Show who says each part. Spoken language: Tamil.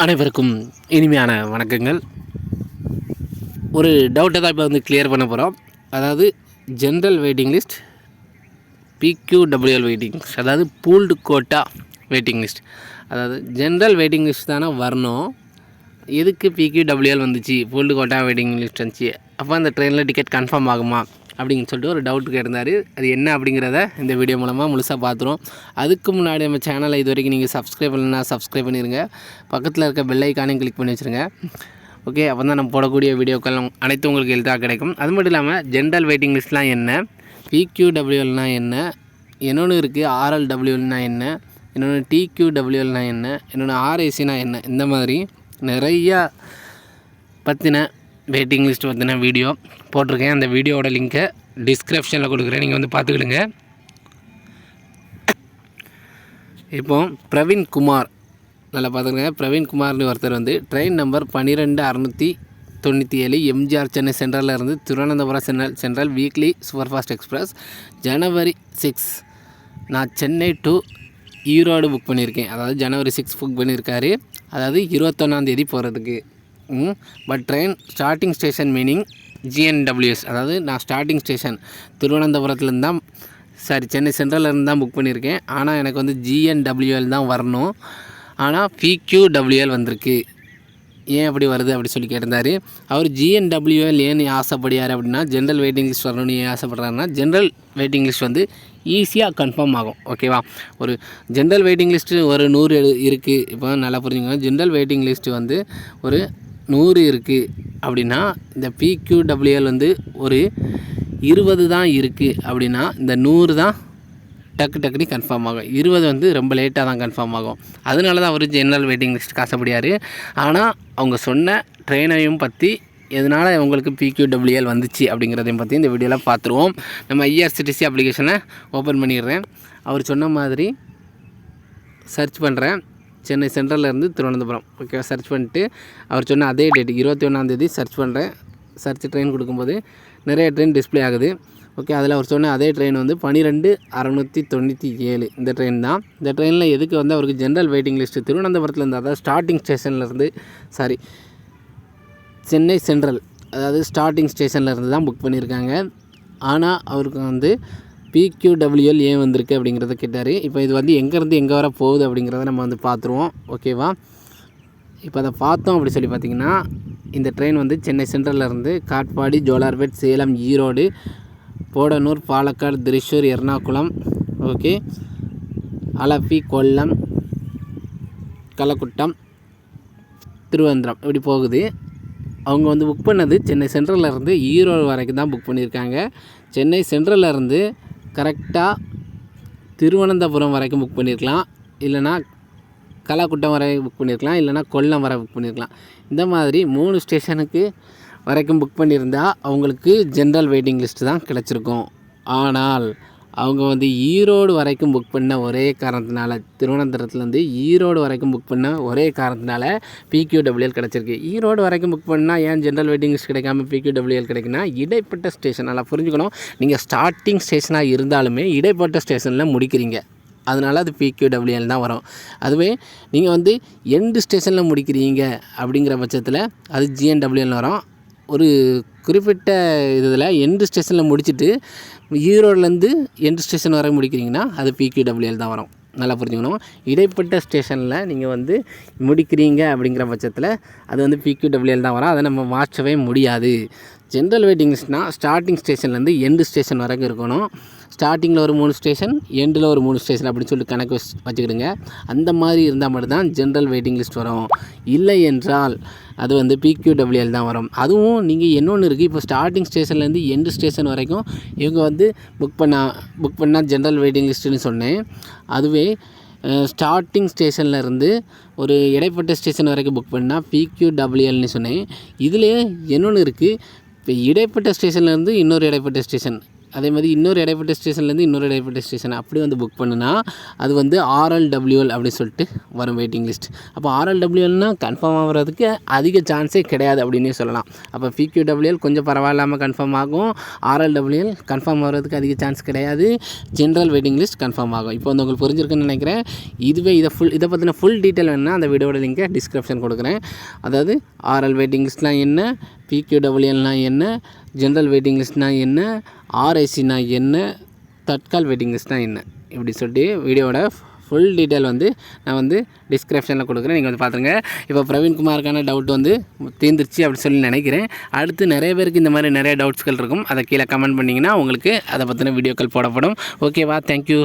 Speaker 1: அனைவருக்கும் இனிமையான வணக்கங்கள். ஒரு டவுட்டை தான் இப்போ கிளியர் பண்ண போகிறோம். அதாவது general waiting list, PQWL waiting list, அதாவது பூல்டு கோட்டா வெயிட்டிங் லிஸ்ட். அதாவது ஜென்ரல் வெயிட்டிங் லிஸ்ட் தானே வரணும், எதுக்கு PQWL வந்துச்சு, பூல்டு கோட்டா வெயிட்டிங் லிஸ்ட் வந்துச்சு, அப்போ அந்த ட்ரெயினில் டிக்கெட் கன்ஃபார்ம் ஆகுமா அப்படின்னு சொல்லிட்டு ஒரு டவுட் கேட்டிருந்தார். அது என்ன அப்படிங்கிறத இந்த வீடியோ மூலமாக முழுசாக பார்த்துருவோம். அதுக்கு முன்னாடி நம்ம சேனலை இது வரைக்கும் நீங்கள் சப்ஸ்கிரைப் பண்ணலன்னா சப்ஸ்கிரைப் பண்ணிடுங்க. பக்கத்தில் இருக்க பெல் ஐக்கானையும் கிளிக் பண்ணி வச்சுருங்க. ஓகே, அப்போ தான் நம்ம போடக்கூடிய வீடியோக்கள் அனைத்தும் உங்களுக்கு எளிதாக கிடைக்கும். அது மட்டும் இல்லாமல் ஜென்ரல் வெயிட்டிங் லிஸ்ட்லாம் என்ன, PQWLனால் என்ன, இன்னொன்று இருக்குது RLWLனால் என்ன, இன்னொன்று TQWLனால் என்ன, இன்னொன்று RACனா என்ன, இந்த மாதிரி நிறையா பற்றின வெயிட்டிங் லிஸ்ட் பற்றின வீடியோ போட்டிருக்கேன். அந்த வீடியோவோட லிங்க்கை டிஸ்கிரிப்ஷனில் கொடுக்குறேன், நீங்கள் வந்து பார்த்துக்கிடுங்க. இப்போது பிரவீன் குமார், நல்லா பார்த்துருங்க. பிரவீன் குமார்னு ஒருத்தர் வந்து ட்ரெயின் நம்பர் 12697 எம்ஜிஆர் சென்னை சென்ட்ரலில் இருந்து Thiruvananthapuram central weekly super fast express January 6 நான் சென்னை டு ஈரோடு புக் பண்ணியிருக்கேன். அதாவது January 6 புக் பண்ணியிருக்காரு, அதாவது 21ஆம் போகிறதுக்கு. But train starting station meaning GNWS, அதாவது நான் ஸ்டார்டிங் ஸ்டேஷன் திருவனந்தபுரத்துலேருந்து தான், சென்னை சென்ட்ரலேருந்து தான் புக் பண்ணியிருக்கேன். ஆனால் எனக்கு வந்து GNWL தான் வரணும், ஆனால் PQWL வந்திருக்கு. ஏன் அப்படி வருது அப்படி சொல்லி கேட்டிருந்தார். அவர் GNWL ஏன்னு ஆசைப்படுறார் அப்படின்னா, ஜென்ரல் வெயிட்டிங் லிஸ்ட் வரணும்னு ஏன் ஆசைப்படுறாருன்னா, ஜென்ரல் வெயிட்டிங் லிஸ்ட் வந்து ஈஸியாக கன்ஃபார்ம் ஆகும். ஓகேவா, ஒரு ஜென்ரல் வெயிட்டிங் லிஸ்ட்டு ஒரு 100 இருக்குது. இப்போ நல்லா புரிஞ்சுங்க, ஜென்ரல் வெயிட்டிங் லிஸ்ட்டு வந்து ஒரு 100 இருக்குது அப்படின்னா, இந்த PQWL வந்து ஒரு 20 தான் இருக்குது அப்படின்னா, இந்த 100 தான் டக்குனு கன்ஃபார்ம் ஆகும். 20 வந்து ரொம்ப லேட்டாக தான் கன்ஃபார்ம் ஆகும். அதனால தான் அவர் ஜென்ரல் வெயிட்டிங் லிஸ்ட் ஆசைப்படுறார். ஆனால் அவங்க சொன்ன ட்ரெயினையும் பற்றி எதனால் உங்களுக்கு PQWL வந்துச்சு அப்படிங்கிறதையும் பற்றி இந்த வீடியோவில் பார்த்துருவோம். நம்ம IRCTC அப்ளிகேஷனை ஓப்பன் பண்ணிடுறேன். அவர் சொன்ன மாதிரி சர்ச் பண்ணுறேன், சென்னை சென்ட்ரலேருந்து திருவனந்தபுரம். ஓகே, சர்ச் பண்ணிட்டு அவர் சொன்ன அதே டேட் 21ஆம் சர்ச் பண்ணுறேன். சர்ச் ட்ரெயின் கொடுக்கும்போது நிறைய ட்ரெயின் டிஸ்பிளே ஆகுது. ஓகே, அதில் அவர் சொன்ன அதே ட்ரெயின் வந்து 12697 இந்த ட்ரெயின் தான். இந்த ட்ரெயினில் எதுக்கு வந்து அவருக்கு ஜென்ரல் வெயிட்டிங் லிஸ்ட்டு திருவனந்தபுரத்துலேருந்து, அதாவது ஸ்டார்டிங் ஸ்டேஷன்லேருந்து, சென்னை சென்ட்ரல், அதாவது ஸ்டார்டிங் ஸ்டேஷன்லேருந்து தான் புக் பண்ணியிருக்காங்க. ஆனால் அவருக்கு வந்து PQWL ஏன் வந்திருக்கு அப்படிங்கிறத கேட்டார். இப்போ இது வந்து எங்கேருந்து எங்கே வர போகுது அப்படிங்கிறத நம்ம வந்து பார்த்துருவோம். ஓகேவா, இப்போ அதை பார்த்தோம் அப்படி சொல்லி பார்த்திங்கன்னா, இந்த ட்ரெயின் வந்து சென்னை சென்ட்ரல்லேருந்து காட்பாடி, ஜோலார்பேட், சேலம், ஈரோடு, போடனூர், பாலக்காடு, திரிசூர், எர்ணாகுளம், ஓகே, அலப்பி, கொல்லம், கள்ளக்குட்டம், திருவனந்தபுரம் இப்படி போகுது. அவங்க வந்து புக் பண்ணது சென்னை சென்ட்ரல்லேருந்து ஈரோடு வரைக்கும் தான் புக் பண்ணியிருக்காங்க. சென்னை சென்ட்ரல்லேருந்து கரெக்டாக திருவனந்தபுரம் வரைக்கும் புக் பண்ணியிருக்கலாம், இல்லைனா கள்ளக்குட்டம் வரை புக் பண்ணியிருக்கலாம், இல்லைனா கொல்லம் வரை புக் பண்ணியிருக்கலாம். இந்த மாதிரி 3 ஸ்டேஷனுக்கு வரைக்கும் புக் பண்ணியிருந்தால் அவங்களுக்கு ஜென்ரல் வெயிட்டிங் லிஸ்ட்டு தான் கிடச்சிருக்கும். ஆனால் அவங்க வந்து ஈரோடு வரைக்கும் புக் பண்ண ஒரே காரணத்தினால, திருவனந்தபுரத்துலேருந்து ஈரோடு வரைக்கும் புக் பண்ண ஒரே காரணத்தினால PQWL கிடச்சிருக்கு. ஈரோடு வரைக்கும் புக் பண்ணால் ஏன் ஜென்ரல் வெயிட்டிங் லிஸ்ட் கிடைக்காம PQWL கிடைக்குன்னா, இடைப்பட்ட ஸ்டேஷன் நல்லா புரிஞ்சுக்கணும். நீங்கள் ஸ்டார்டிங் ஸ்டேஷனாக இருந்தாலுமே இடைப்பட்ட ஸ்டேஷனில் முடிக்கிறீங்க, அதனால் அது PQWL தான் வரும். அதுவே நீங்கள் வந்து எண்டு ஸ்டேஷனில் முடிக்கிறீங்க அப்படிங்கிற பட்சத்தில் அது GNWL வரும். ஒரு குறிப்பிட்ட இதில் எண்டு ஸ்டேஷனில் முடிச்சுட்டு ஈரோடுலேருந்து எண்டு ஸ்டேஷன் வரை முடிக்கிறீங்கன்னா அது PQWL தான் வரும். நல்லா புரிஞ்சுக்கணும். இடைப்பட்ட ஸ்டேஷனில் நீங்கள் வந்து முடிக்கிறீங்க அப்படிங்கிற பட்சத்தில் அது வந்து PQWL தான் வரும். அதை நம்ம மாற்றவே முடியாது. ஜென்ரல் வெயிட்டிங் லிஸ்ட்னால் ஸ்டார்டிங் ஸ்டேஷன்லேருந்து எண்டு ஸ்டேஷன் வரைக்கும் இருக்கணும். ஸ்டார்டிங்கில் ஒரு 3 ஸ்டேஷன், எண்டில் ஒரு 3 ஸ்டேஷன் அப்படின்னு சொல்லி கணக்கு வச்சுக்கிடுங்க. அந்த மாதிரி இருந்தால் மட்டும்தான் ஜென்ரல் வெயிட்டிங் லிஸ்ட் வரும். இல்லை என்றால் அது வந்து PQWL தான் வரும். அதுவும் நீங்கள் இன்னொன்று இருக்குது, இப்போ ஸ்டார்டிங் ஸ்டேஷன்லேருந்து எண்டு ஸ்டேஷன் வரைக்கும் இவங்க வந்து புக் பண்ணால் ஜென்ரல் வெயிட்டிங் லிஸ்ட்டுன்னு சொன்னேன். அதுவே ஸ்டார்டிங் ஸ்டேஷனில் இருந்து ஒரு இடைப்பட்ட ஸ்டேஷன் வரைக்கும் புக் பண்ணால் PQWLன்னு சொன்னேன். இதிலே இன்னொன்று இருக்குது, இப்போ இடைப்பட்ட ஸ்டேஷன்லேருந்து இன்னொரு இடைப்பட்ட ஸ்டேஷன், அதே மாதிரி இன்னொரு இடைப்பட்ட ஸ்டேஷன்லேருந்து இன்னொரு இடைப்பட்ட ஸ்டேஷன் அப்படி வந்து புக் பண்ணுனா அது வந்து RLWL அப்படின்னு சொல்லிட்டு வரும் வெயிட்டிங் லிஸ்ட். அப்போ RLWLனால் கன்ஃபார்ம் ஆகிறதுக்கு அதிக சான்ஸே கிடையாது அப்படின்னே சொல்லலாம். அப்போ PQWL கொஞ்சம் பரவாயில்லாமல் கன்ஃபார்ம் ஆகும், RLWL கன்ஃபார்ம் ஆகிறதுக்கு அதிக சான்ஸ் கிடையாது, ஜென்ரல் வெயிட்டிங் லிஸ்ட் கன்ஃபார்ம் ஆகும். இப்போ வந்து உங்களுக்கு புரிஞ்சிருக்குன்னு நினைக்கிறேன். இதை பற்றின ஃபுல் டீட்டெயில் வேணுன்னா அந்த வீடியோட லிங்கை டிஸ்கிரிப்ஷன் கொடுக்குறேன். அதாவது RL வெயிட்டிங் லிஸ்ட்னால் என்ன, PQWLனால் என்ன, ஜென்ரல் வெயிட்டிங் லிஸ்ட்னால் என்ன, RICனா என்ன, தட்கால் வெயிட்டிங் லிஸ்ட்னால் என்ன, இப்படி சொல்லிட்டு வீடியோட ஃபுல் டீட்டெயில் வந்து நான் வந்து டிஸ்கிரிப்ஷனில் கொடுக்குறேன். நீங்கள் வந்து பார்த்துருங்க. இப்போ பிரவீன்குமாருக்கான டவுட் வந்து தீர்ந்துருச்சு அப்படி சொல்லி நினைக்கிறேன். அடுத்து நிறைய பேருக்கு இந்த மாதிரி நிறைய டவுட்ஸ்கள் இருக்கும். அதை கீழே கமெண்ட் பண்ணிங்கன்னா உங்களுக்கு அதை பற்றின வீடியோக்கள் போடப்படும். ஓகேவா? தேங்க்யூ.